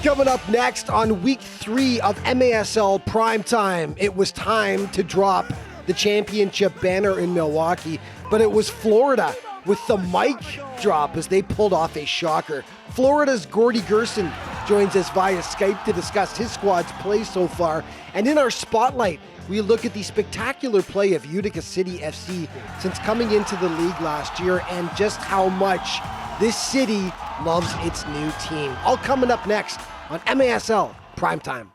Coming up next on week 3 of MASL Primetime, it was time to drop the championship banner in Milwaukee, but it was Florida with the mic drop as they pulled off a shocker. Florida's Gordy Gerson joins us via Skype to discuss his squad's play so far. And in our spotlight, we look at the spectacular play of Utica City FC since coming into the league last year and just how much this city loves its new team. All coming up next on MASL Primetime.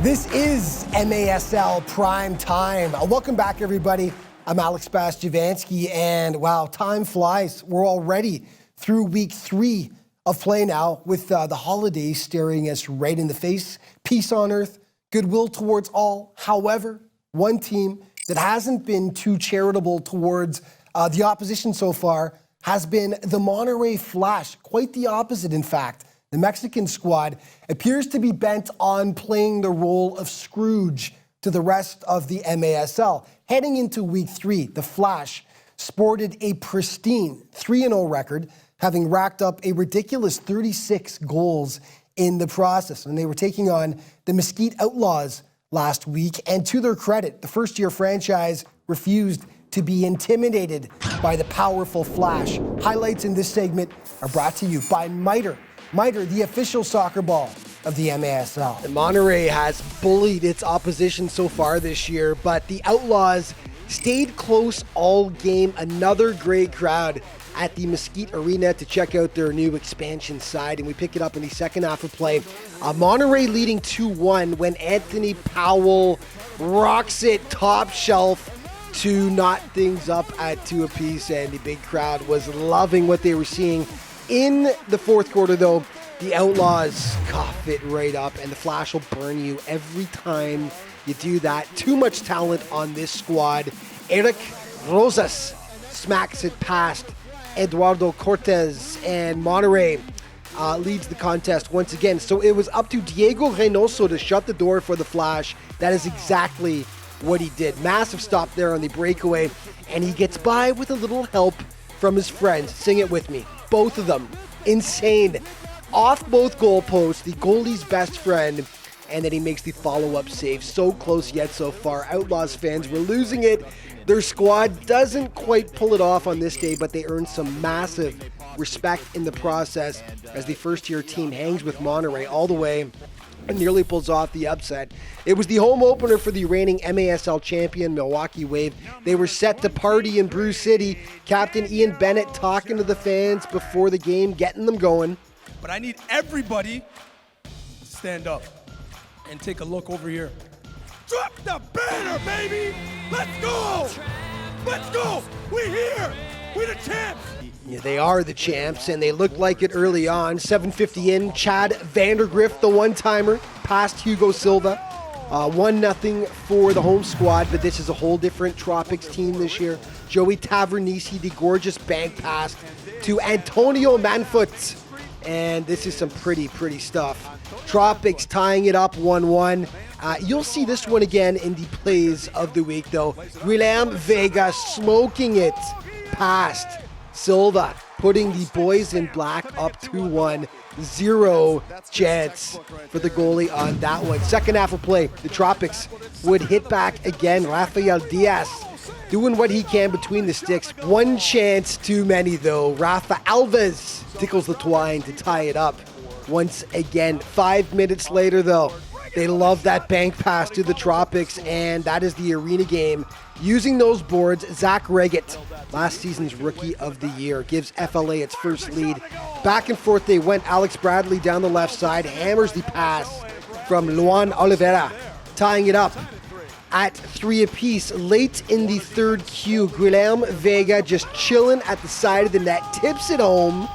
This is MASL Prime Time. Welcome back, everybody. I'm Alex Bastiavansky, and wow, time flies. We're already through week 3 of play now, with the holidays staring us right in the face. Peace on earth, goodwill towards all. However, one team that hasn't been too charitable towards the opposition so far has been the Monterrey Flash. Quite the opposite, in fact. The Mexican squad appears to be bent on playing the role of Scrooge to the rest of the MASL. Heading into week 3, the Flash sported a pristine 3-0 record, having racked up a ridiculous 36 goals in the process. And they were taking on the Mesquite Outlaws last week. And to their credit, the first-year franchise refused to be intimidated by the powerful Flash. Highlights in this segment are brought to you by Miter. Miter, the official soccer ball of the MASL. Monterrey has bullied its opposition so far this year, but the Outlaws stayed close all game. Another great crowd at the Mesquite Arena to check out their new expansion side, and we pick it up in the second half of play. Monterrey leading 2-1 when Anthony Powell rocks it top shelf to knot things up at 2 apiece, and the big crowd was loving what they were seeing. In the fourth quarter, though, the Outlaws cough it right up, and the Flash will burn you every time you do that. Too much talent on this squad. Eric Rosas smacks it past Eduardo Cortez, and Monterrey leads the contest once again. So it was up to Diego Reynoso to shut the door for the Flash. That is exactly what he did. Massive stop there on the breakaway, and he gets by with a little help from his friends. Sing it with me. Both of them, insane. Off both goalposts, the goalie's best friend, and then he makes the follow-up save. So close yet so far. Outlaws fans were losing it. Their squad doesn't quite pull it off on this day, but they earn some massive respect in the process as the first-year team hangs with Monterrey all the way and nearly pulls off the upset. It was the home opener for the reigning MASL champion Milwaukee Wave. They were set to party in Brew City. Captain Ian Bennett talking to the fans before the game, getting them going. But I need everybody to stand up and take a look over here. Drop the banner, baby! Let's go! Let's go! We're here! We're the champs! Yeah, they are the champs, and they looked like it early on. 7:50 in, Chad Vandergrift, the one-timer, past Hugo Silva. 1-0 for the home squad, but this is a whole different Tropics team this year. Joey Tavernisi, the gorgeous bank pass to Antonio Manfut, and this is some pretty stuff. Tropics tying it up 1-1. You'll see this one again in the plays of the week, though. Guilherme Vega smoking it past Silva, putting the boys in black up 2-1. 0 chance for the goalie on that one. Second half of play, the Tropics would hit back again. Rafael Diaz doing what he can between the sticks. One chance too many, though. Rafa Alves tickles the twine to tie it up once again. 5 minutes later, though, they love that bank pass to the Tropics, and that is the arena game. Using those boards, Zach Reggett, last season's Rookie of the Year, gives FLA its first lead. Back and forth they went. Alex Bradley down the left side, hammers the pass from Luan Oliveira, tying it up at 3 apiece. Late in the third Q, Guilherme Vega just chilling at the side of the net, tips it home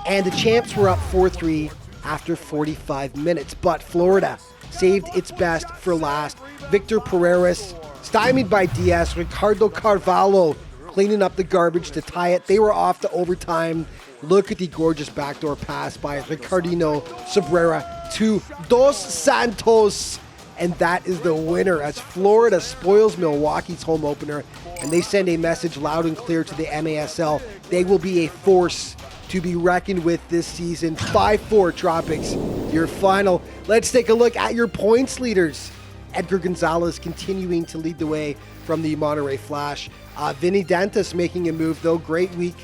and the champs were up 4-3 after 45 minutes. But Florida saved its best for last. Victor Pereira stymied by Diaz. Ricardo Carvalho cleaning up the garbage to tie it. They were off to overtime. Look at the gorgeous backdoor pass by Ricardino Cabrera to Dos Santos. And that is the winner as Florida spoils Milwaukee's home opener. And they send a message loud and clear to the MASL. They will be a force to be reckoned with this season. 5-4 Tropics, your final. Let's take a look at your points leaders. Edgar Gonzalez continuing to lead the way from the Monterrey Flash. Vinny Dantas making a move, though. Great week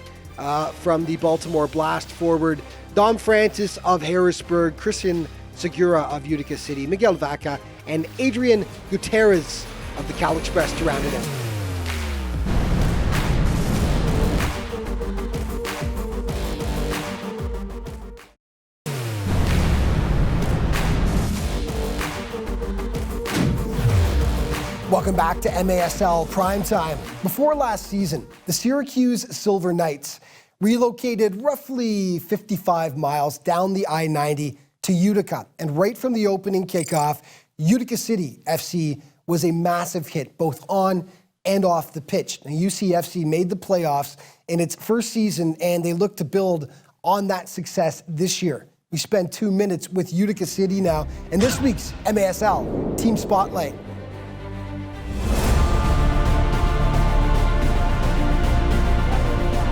from the Baltimore Blast forward. Dom Francis of Harrisburg, Christian Segura of Utica City, Miguel Vaca, and Adrian Gutierrez of the Cal Express to round it out. Welcome back to MASL Primetime. Before last season, the Syracuse Silver Knights relocated roughly 55 miles down the I-90 to Utica. And right from the opening kickoff, Utica City FC was a massive hit, both on and off the pitch. Now, UCFC made the playoffs in its first season, and they look to build on that success this year. We spend 2 minutes with Utica City now, and this week's MASL Team Spotlight.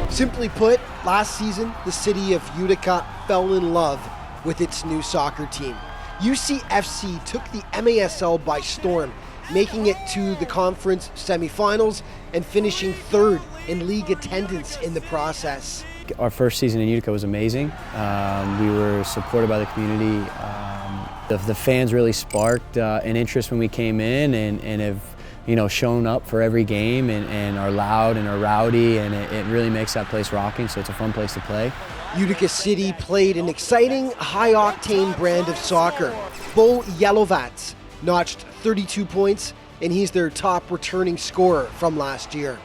Simply put, last season, the city of Utica fell in love with its new soccer team. UCFC took the MASL by storm, making it to the conference semifinals and finishing third in league attendance in the process. Our first season in Utica was amazing. We were supported by the community. The fans really sparked an interest when we came in and have shown up for every game and are loud and are rowdy, and it really makes that place rocking, so it's a fun place to play. Utica City played an exciting, high-octane brand of soccer. Bo Yelovats notched 32 points, and he's their top returning scorer from last year.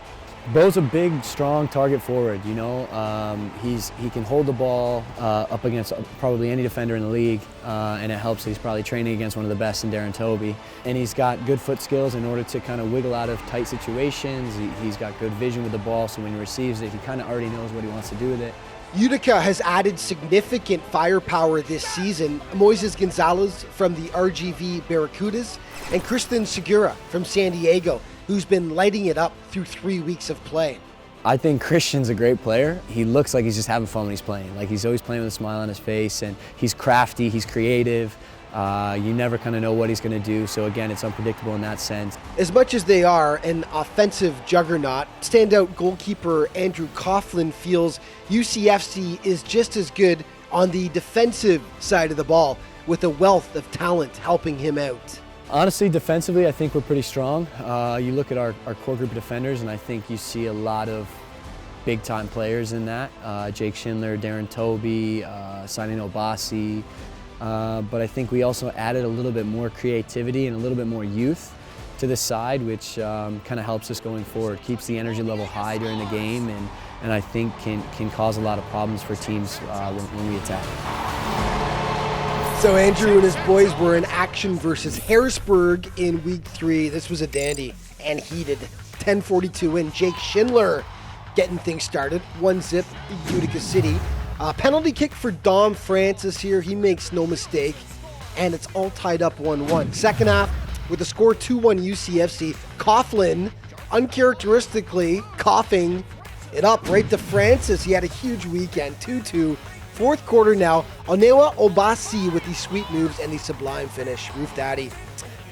Bo's a big, strong target forward. He can hold the ball up against probably any defender in the league, and it helps that he's probably training against one of the best in Darren Toby. And he's got good foot skills in order to kind of wiggle out of tight situations. He's got good vision with the ball, so when he receives it, he kind of already knows what he wants to do with it. Utica has added significant firepower this season. Moises Gonzalez from the RGV Barracudas and Christian Segura from San Diego, who's been lighting it up through 3 weeks of play. I think Christian's a great player. He looks like he's just having fun when he's playing. Like, he's always playing with a smile on his face, and he's crafty, he's creative. You never kind of know what he's going to do, so again, it's unpredictable in that sense. As much as they are an offensive juggernaut, standout goalkeeper Andrew Coughlin feels UCFC is just as good on the defensive side of the ball, with a wealth of talent helping him out. Honestly, defensively, I think we're pretty strong. You look at our core group of defenders, and I think you see a lot of big-time players in that. Jake Schindler, Darren Toby, Sani Obasi. But I think we also added a little bit more creativity and a little bit more youth to the side, which kind of helps us going forward, keeps the energy level high during the game, and I think can cause a lot of problems for teams when we attack. So Andrew and his boys were in action versus Harrisburg in week 3. This was a dandy and heated 10-42 win. Jake Schindler getting things started. 1-0 Utica City. Penalty kick for Dom Francis here. He makes no mistake. And it's all tied up 1-1. Second half with the score 2-1 UCFC. Coughlin uncharacteristically coughing it up right to Francis. He had a huge weekend. 2-2. Fourth quarter now, Onewa Obasi with the sweet moves and the sublime finish. Roof Daddy.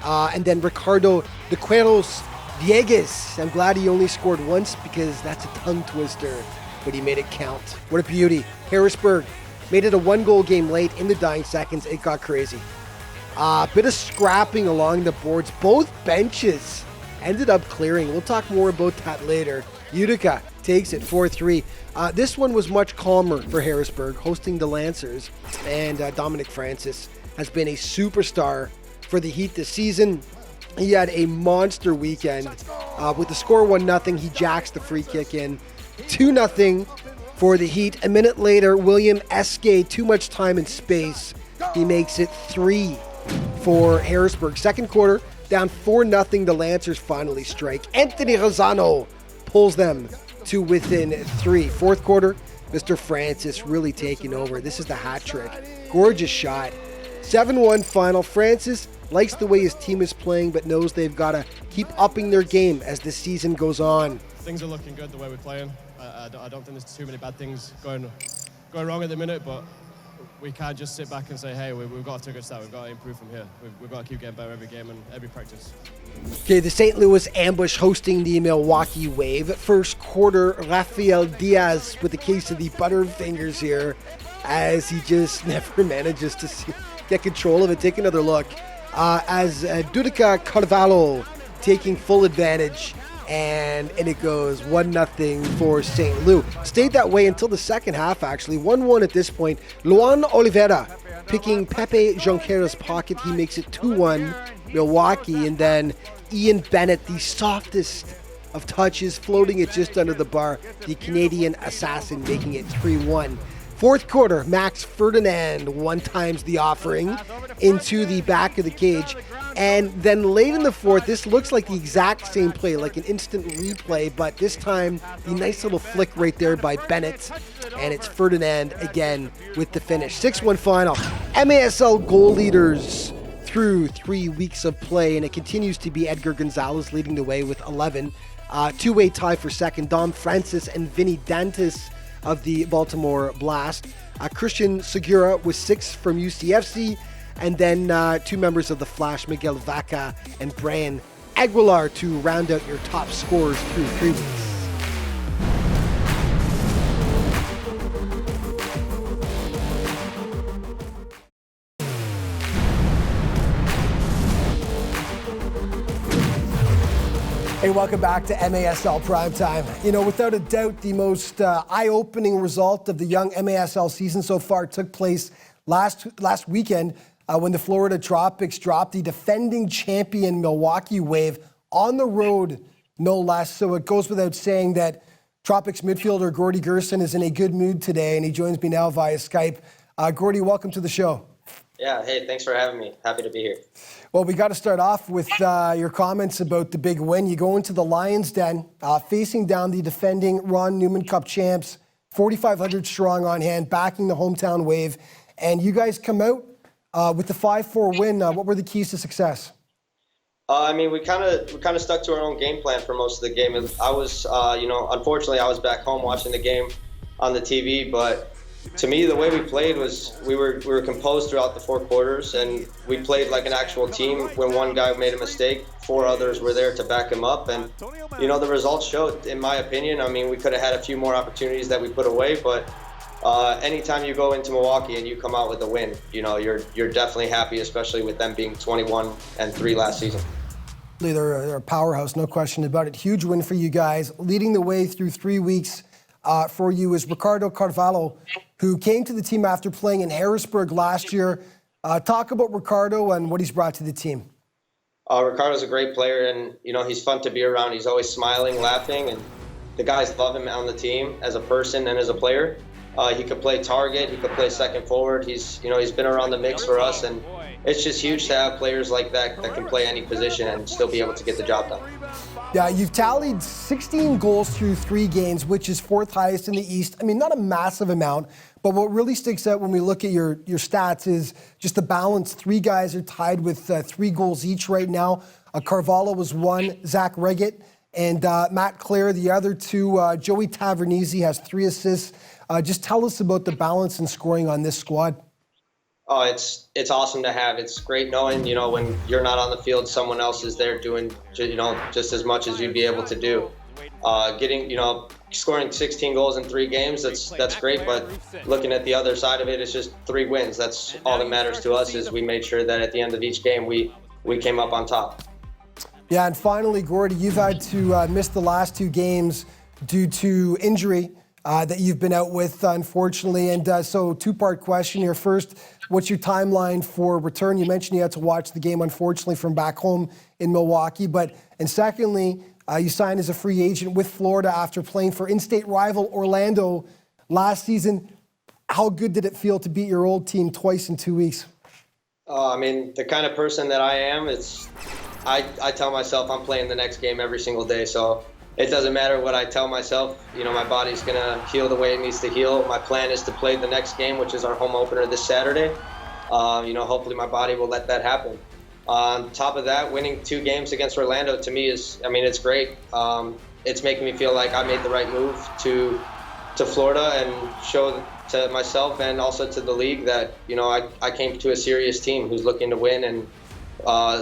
And then Ricardo de Cueros Diegues. I'm glad he only scored once because that's a tongue twister, but he made it count. What a beauty. Harrisburg made it a 1-goal game late in the dying seconds. It got crazy. Bit of scrapping along the boards. Both benches ended up clearing. We'll talk more about that later. Utica takes it 4-3. This one was much calmer for Harrisburg, hosting the Lancers, and Dominic Francis has been a superstar for the Heat this season. He had a monster weekend. With the score 1-0, he jacks the free kick in. 2-0 for the Heat. A minute later, William Eskay, too much time and space. He makes it 3 for Harrisburg. Second quarter, down 4-0. The Lancers finally strike. Anthony Rosano pulls them to within 3. Fourth quarter, Mr. Francis really taking over. This is the hat trick. Gorgeous shot. 7-1 final. Francis likes the way his team is playing, but knows they've got to keep upping their game as the season goes on. Things are looking good the way we're playing. I don't think there's too many bad things going wrong at the minute, but we can't just sit back and say, hey, we've got to take a start. We've got to improve from here. We've got to keep getting better every game and every practice. Okay, the St. Louis Ambush hosting the Milwaukee Wave. First quarter, Rafael Diaz with a case of the butterfingers here as he just never manages to get control of it. Take another look. As Dudica Carvalho taking full advantage, and it goes 1-0 for St. Louis. Stayed that way until the second half, actually. 1-1 at this point. Luan Oliveira picking Pepe Jonqueira's pocket. He makes it 2-1 Milwaukee. And then Ian Bennett, the softest of touches, floating it just under the bar. The Canadian assassin making it 3-1. Fourth quarter, Max Ferdinand one times the offering into the back of the cage. And then late in the fourth, this looks like the exact same play, like an instant replay, but this time the nice little flick right there by Bennett. And it's Ferdinand again with the finish. 6-1 final. MASL goal leaders through 3 weeks of play, and it continues to be Edgar Gonzalez leading the way with 11. Two-way tie for second, Dom Francis and Vinny Dantas of the Baltimore Blast. Christian Segura with 6 from UCFC, and then 2 members of the Flash, Miguel Vaca and Brian Aguilar, to round out your top scorers through 3 weeks. Hey, welcome back to MASL Primetime. You know, without a doubt, the most eye-opening result of the young MASL season so far took place last weekend when the Florida Tropics dropped the defending champion Milwaukee Wave on the road, no less. So it goes without saying that Tropics midfielder Gordy Gerson is in a good mood today, and he joins me now via Skype. Gordy, welcome to the show. Yeah, hey, thanks for having me. Happy to be here. Well, we got to start off with your comments about the big win. You go into the Lions' Den, facing down the defending Ron Newman Cup champs, 4,500 strong on hand, backing the hometown Wave, and you guys come out with the 5-4 win. What were the keys to success? I mean, we kind of stuck to our own game plan for most of the game. I was, unfortunately, I was back home watching the game on the TV, but to me, the way we played was we were composed throughout the 4 quarters, and we played like an actual team. When one guy made a mistake, 4 others were there to back him up, and the results showed. In my opinion, I mean, we could have had a few more opportunities that we put away, but anytime you go into Milwaukee and you come out with a win, you're definitely happy, especially with them being 21-3 last season. They're a powerhouse, no question about it. Huge win for you guys. Leading the way through 3 weeks for you is Ricardo Carvalho, who came to the team after playing in Harrisburg last year. Talk about Ricardo and what he's brought to the team. Ricardo's a great player, and he's fun to be around. He's always smiling, laughing, and the guys love him on the team as a person and as a player. He could play target, he could play second forward. He's been around the mix for us, and it's just huge to have players like that can play any position and still be able to get the job done. Yeah, you've tallied 16 goals through 3 games, which is 4th highest in the East. I mean, not a massive amount, but what really sticks out when we look at your stats is just the balance. 3 guys are tied with 3 goals each right now. Carvalho was 1, Zach Reggett, and Matt Clare, the other 2. Joey Tavernese has 3 assists. Just tell us about the balance and scoring on this squad. Oh, it's awesome to have. It's great knowing, when you're not on the field, someone else is there doing, just as much as you'd be able to do. Scoring 16 goals in 3 games, that's great. But looking at the other side of it, it's just 3 wins. That's all that matters to us, is we made sure that at the end of each game, we came up on top. Yeah, and finally, Gordy, you've had to miss the last 2 games due to injury that you've been out with, unfortunately. And so 2-part question here. First, what's your timeline for return? You mentioned you had to watch the game, unfortunately, from back home in Milwaukee. And secondly, you signed as a free agent with Florida after playing for in-state rival Orlando last season. How good did it feel to beat your old team twice in 2 weeks? I mean, the kind of person that I am, I tell myself I'm playing the next game every single day. So it doesn't matter what I tell myself. You know, my body's going to heal the way it needs to heal. My plan is to play the next game, which is our home opener this Saturday. You know, hopefully my body will let that happen. On top of that, winning 2 games against Orlando to me is, I mean, it's great. It's making me feel like I made the right move to Florida and show to myself and also to the league that, you know, I came to a serious team who's looking to win, and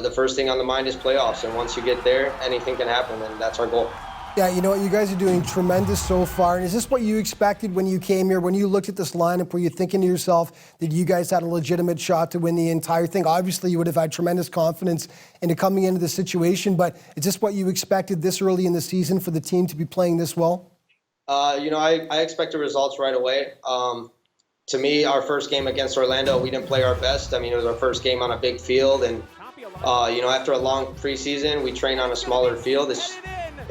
the first thing on the mind is playoffs. And once you get there, anything can happen, and that's our goal. Yeah, you know what? You guys are doing tremendous so far. And is this what you expected when you came here? When you looked at this lineup, were you thinking to yourself that you guys had a legitimate shot to win the entire thing? Obviously, you would have had tremendous confidence into coming into the situation, but is this what you expected this early in the season for the team to be playing this well? You know, I expected results right away. To me, our first game against Orlando, we didn't play our best. I mean, it was our first game on a big field, and you know, after a long preseason, we train on a smaller field.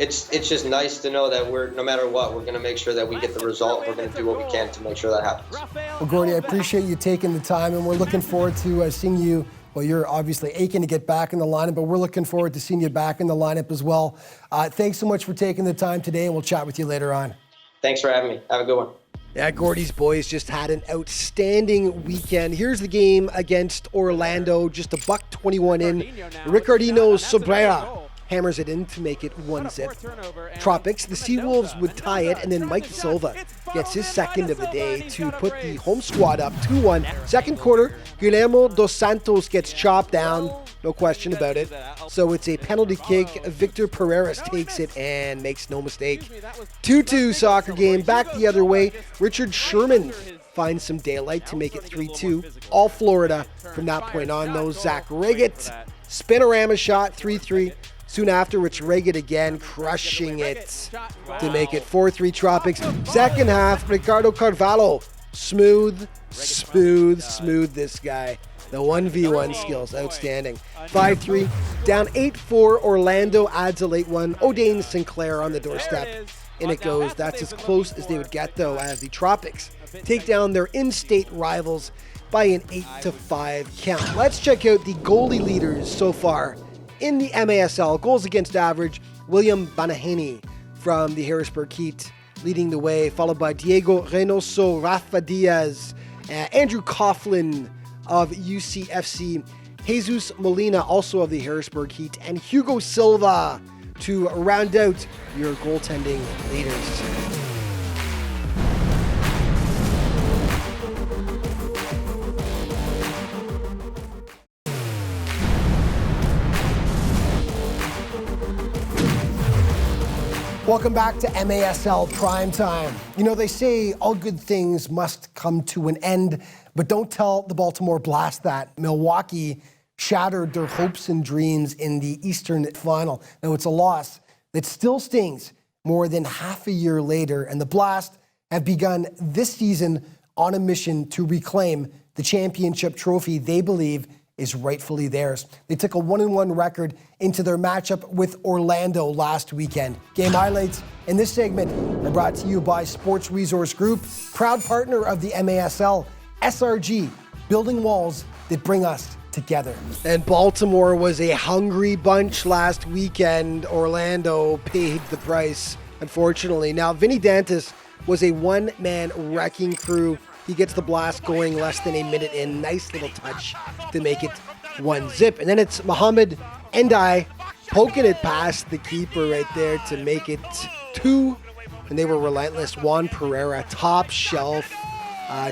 It's just nice to know that no matter what, we're going to make sure that we get the result. We're going to do what we can to make sure that happens. Well, Gordy, I appreciate you taking the time, and we're looking forward to seeing you. Well, you're obviously aching to get back in the lineup, but we're looking forward to seeing you back in the lineup as well. Thanks so much for taking the time today, and we'll chat with you later on. Thanks for having me. Have a good one. Yeah, Gordy's boys just had an outstanding weekend. Here's the game against Orlando, just $1.21 in. Ricardino Sobrera hammers it in to make it 1-0. Tropics, the Seawolves would tie it, and then Mike Silva gets his second of the day to put the home squad up 2-1. Second quarter, Guillermo dos Santos gets chopped down, no question about it. So it's a penalty kick. Victor Pereira takes it and makes no mistake. 2-2 soccer game, back the other way. Richard Sherman finds some daylight to make it 3-2. All Florida from that point on, though. Zach Reggett, spinorama shot, 3-3. Soon after, it's Reggett again, crushing it to make it 4-3 Tropics. Second half, Ricardo Carvalho. Smooth this guy. The 1v1 skills, outstanding. 5-3, down 8-4. Orlando adds a late one. O'Dane Sinclair on the doorstep. In it goes. That's as close as they would get, though, as the Tropics take down their in-state rivals by an 8-5 count. Let's check out the goalie leaders so far in the MASL. Goals against average, William Banaheni from the Harrisburg Heat leading the way, followed by Diego Reynoso, Rafa Diaz, Andrew Coughlin of UCFC, Jesus Molina, also of the Harrisburg Heat, and Hugo Silva to round out your goaltending leaders. Welcome back to MASL Primetime. You know, they say all good things must come to an end, but don't tell the Baltimore Blast that. Milwaukee shattered their hopes and dreams in the Eastern Final. Now, it's a loss that still stings more than half a year later, and the Blast have begun this season on a mission to reclaim the championship trophy they believe is rightfully theirs. They took a 1-1 record into their matchup with Orlando last weekend. Game highlights in this segment are brought to you by Sports Resource Group, proud partner of the MASL, SRG, building walls that bring us together. And Baltimore was a hungry bunch last weekend. Orlando paid the price, unfortunately. Now, Vinny Dantas was a one-man wrecking crew. He gets the Blast going less than a minute in. Nice little touch to make it 1-0. And then it's Mohamed Endai poking it past the keeper right there to make it 2. And they were relentless. Juan Pereira, top shelf,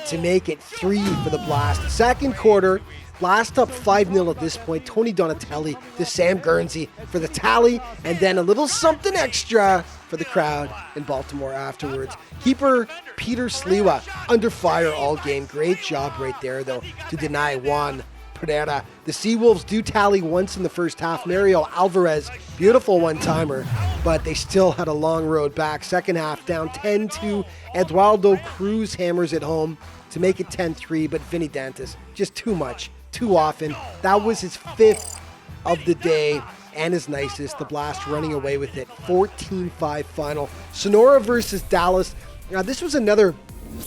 to make it 3 for the Blast. Second quarter, Blast up 5-0 at this point. Tony Donatelli to Sam Guernsey for the tally. And then a little something extra for the crowd in Baltimore afterwards. Keeper Peter Sliwa under fire all game. Great job right there, though, to deny Juan Pereira. The Seawolves do tally once in the first half. Mario Alvarez, beautiful one-timer, but they still had a long road back. Second half, down 10-2. Eduardo Cruz hammers it home to make it 10-3, but Vinny Dantas, just too much, too often. That was his 5th of the day and his nicest. The Blast running away with it. 14-5 final. Sonora versus Dallas. Now, this was another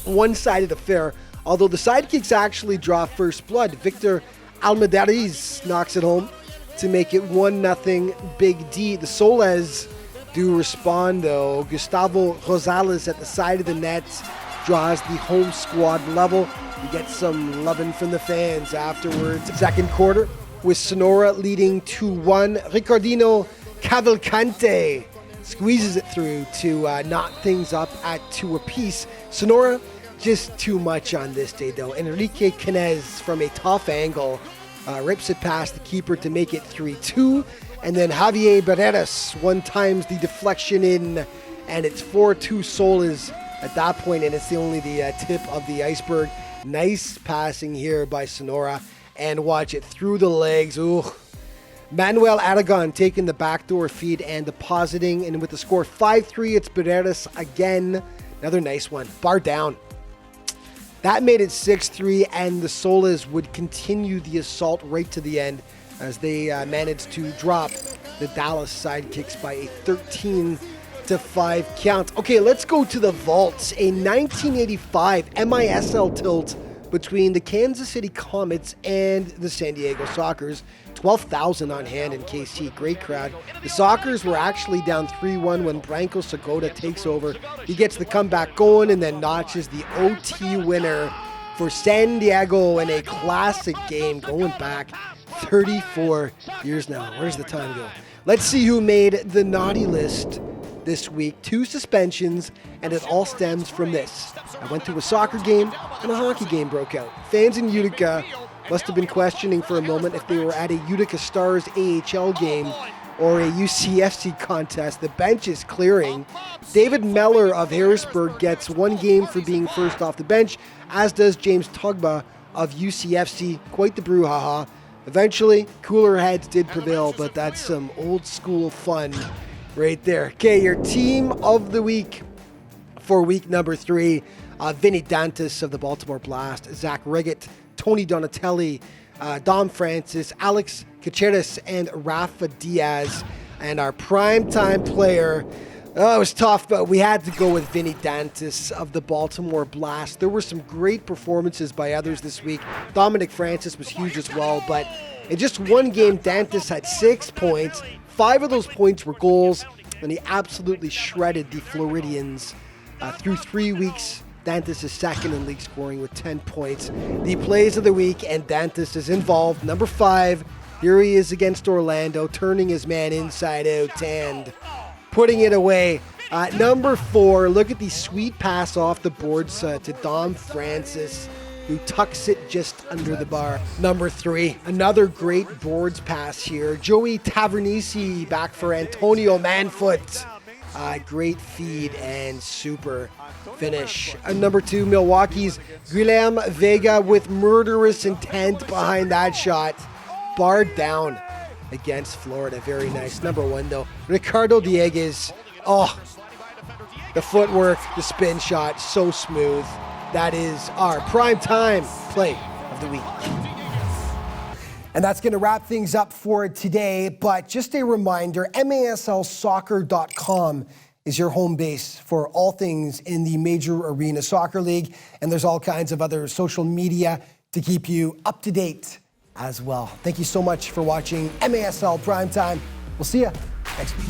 one-sided affair, although the sidekicks actually draw first blood. Victor Almedariz knocks it home to make it 1-0 Big D. The Soles do respond, though. Gustavo Rosales at the side of the net draws the home squad level. We get some loving from the fans afterwards. Second quarter with Sonora leading 2-1. Ricardino Cavalcante squeezes it through to knot things up at 2 apiece. Sonora, just too much on this day, though. Enrique Canez from a tough angle rips it past the keeper to make it 3-2. And then Javier Barreras one-times the deflection in, and it's 4-2 Soles at that point, and it's only the tip of the iceberg. Nice passing here by Sonora, and watch it through the legs. Ooh. Manuel Aragon taking the backdoor feed and depositing, and with the score 5-3, it's Barreras again. Another nice one. Bar down. That made it 6-3, and the Soles would continue the assault right to the end as they managed to drop the Dallas Sidekicks by a 13-5 count. Okay, let's go to the vaults. A 1985 MASL tilt between the Kansas City Comets and the San Diego Sockers. 12,000 on hand in KC. Great crowd. The Sockers were actually down 3-1 when Branko Segota takes over. He gets the comeback going and then notches the OT winner for San Diego in a classic game going back 34 years now. Where's the time go? Let's see who made the naughty list this week. 2 suspensions, and it all stems from this. I went to a soccer game, and a hockey game broke out. Fans in Utica must have been questioning for a moment if they were at a Utica Stars AHL game or a UCFC contest. The bench is clearing. David Meller of Harrisburg gets 1 game for being first off the bench, as does James Tugba of UCFC. Quite the brouhaha. Eventually, cooler heads did prevail, but that's some old school fun right there. Okay, your team of the week for week number 3. Vinny Dantas of the Baltimore Blast, Zach Riggett, Tony Donatelli, Dom Francis, Alex Caceres, and Rafa Diaz. And our primetime player, it was tough, but we had to go with Vinny Dantas of the Baltimore Blast. There were some great performances by others this week. Dominic Francis was huge as well, but in just 1 game, Dantas had 6 points. 5 of those points were goals, and he absolutely shredded the Floridians. Through 3 weeks, Dantas is second in league scoring with 10 points. The plays of the week, and Dantas is involved. Number 5, here he is against Orlando, turning his man inside out and putting it away. Number 4, look at the sweet pass off the boards to Dom Francis, who tucks it just under the bar. Number 3, another great boards pass here. Joey Tavernisi back for Antonio Manfoot. Great feed and super finish. Number 2, Milwaukee's Guilherme Vega with murderous intent behind that shot. Barred down against Florida. Very nice. Number 1, though, Ricardo Dieguez. Oh, the footwork, the spin shot, so smooth. That is our primetime play of the week. And that's going to wrap things up for today. But just a reminder, MASLsoccer.com is your home base for all things in the Major Arena Soccer League. And there's all kinds of other social media to keep you up to date as well. Thank you so much for watching MASL Primetime. We'll see you next week.